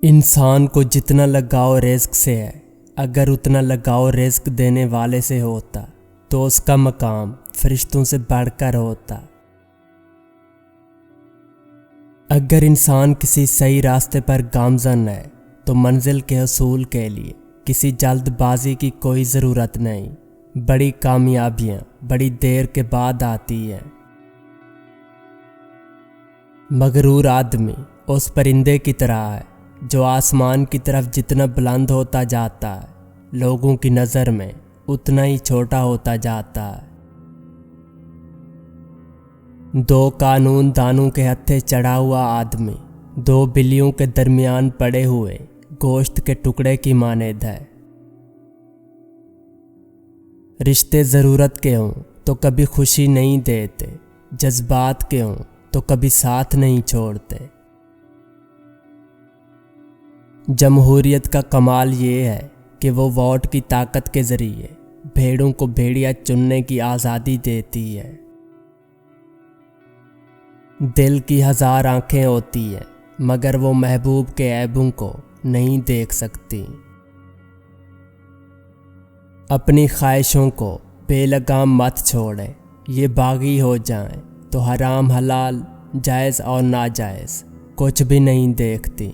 انسان کو جتنا لگاؤ رزق سے ہے، اگر اتنا لگاؤ رزق دینے والے سے ہوتا تو اس کا مقام فرشتوں سے بڑھ کر ہوتا۔ اگر انسان کسی صحیح راستے پر گامزن ہے تو منزل کے حصول کے لیے کسی جلد بازی کی کوئی ضرورت نہیں۔ بڑی کامیابیاں بڑی دیر کے بعد آتی ہیں۔ مغرور آدمی اس پرندے کی طرح ہے جو آسمان کی طرف جتنا بلند ہوتا جاتا ہے، لوگوں کی نظر میں اتنا ہی چھوٹا ہوتا جاتا ہے۔ دو قانون دانوں کے ہتھے چڑھا ہوا آدمی دو بلیوں کے درمیان پڑے ہوئے گوشت کے ٹکڑے کی مانند ہے۔ رشتے ضرورت کے ہوں تو کبھی خوشی نہیں دیتے، جذبات کے ہوں تو کبھی ساتھ نہیں چھوڑتے۔ جمہوریت کا کمال یہ ہے کہ وہ ووٹ کی طاقت کے ذریعے بھیڑوں کو بھیڑیا چننے کی آزادی دیتی ہے۔ دل کی ہزار آنکھیں ہوتی ہیں مگر وہ محبوب کے عیبوں کو نہیں دیکھ سکتی۔ اپنی خواہشوں کو بے لگام مت چھوڑے، یہ باغی ہو جائیں تو حرام حلال جائز اور ناجائز کچھ بھی نہیں دیکھتی۔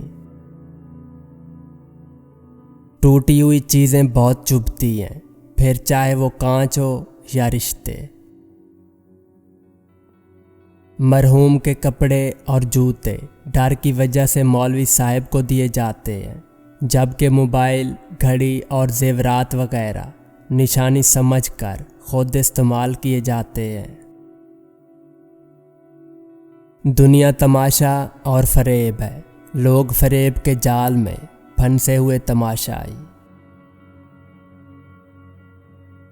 ٹوٹی ہوئی چیزیں بہت چبھتی ہیں، پھر چاہے وہ کانچ ہو یا رشتے۔ مرحوم کے کپڑے اور جوتے ڈر کی وجہ سے مولوی صاحب کو دیے جاتے ہیں، جبکہ موبائل، گھڑی اور زیورات وغیرہ نشانی سمجھ کر خود استعمال کیے جاتے ہیں۔ دنیا تماشا اور فریب ہے، لوگ فریب کے جال میں پھنسے ہوئے تماشائی۔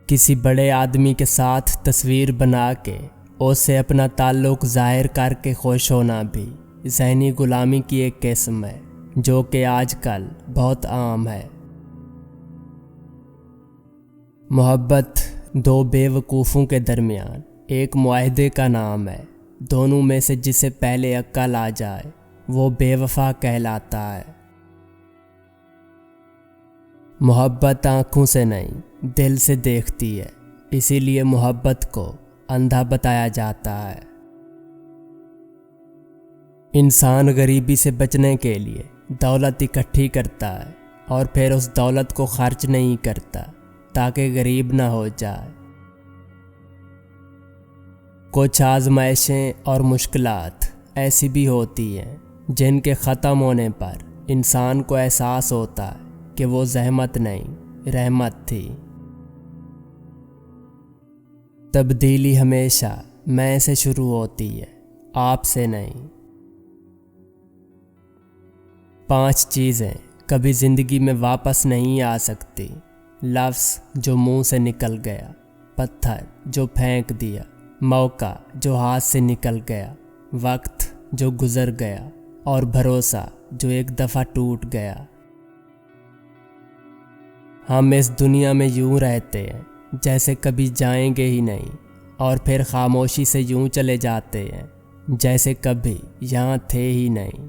کسی بڑے آدمی کے ساتھ تصویر بنا کے اس سے اپنا تعلق ظاہر کر کے خوش ہونا بھی ذہنی غلامی کی ایک قسم ہے جو کہ آج کل بہت عام ہے۔ محبت دو بے وقوفوں کے درمیان ایک معاہدے کا نام ہے، دونوں میں سے جسے پہلے عقل آ جائے وہ بے وفا کہلاتا ہے۔ محبت آنکھوں سے نہیں دل سے دیکھتی ہے، اسی لیے محبت کو اندھا بتایا جاتا ہے۔ انسان غریبی سے بچنے کے لیے دولت اکٹھی کرتا ہے اور پھر اس دولت کو خرچ نہیں کرتا تاکہ غریب نہ ہو جائے۔ کچھ آزمائشیں اور مشکلات ایسی بھی ہوتی ہیں جن کے ختم ہونے پر انسان کو احساس ہوتا ہے کہ وہ زحمت نہیں، رحمت تھی۔ تبدیلی ہمیشہ میں سے شروع ہوتی ہے، آپ سے نہیں۔ 5 چیزیں کبھی زندگی میں واپس نہیں آ سکتی: لفظ جو منہ سے نکل گیا، پتھر جو پھینک دیا، موقع جو ہاتھ سے نکل گیا، وقت جو گزر گیا، اور بھروسہ جو ایک دفعہ ٹوٹ گیا۔ ہم اس دنیا میں یوں رہتے ہیں جیسے کبھی جائیں گے ہی نہیں، اور پھر خاموشی سے یوں چلے جاتے ہیں جیسے کبھی یہاں تھے ہی نہیں۔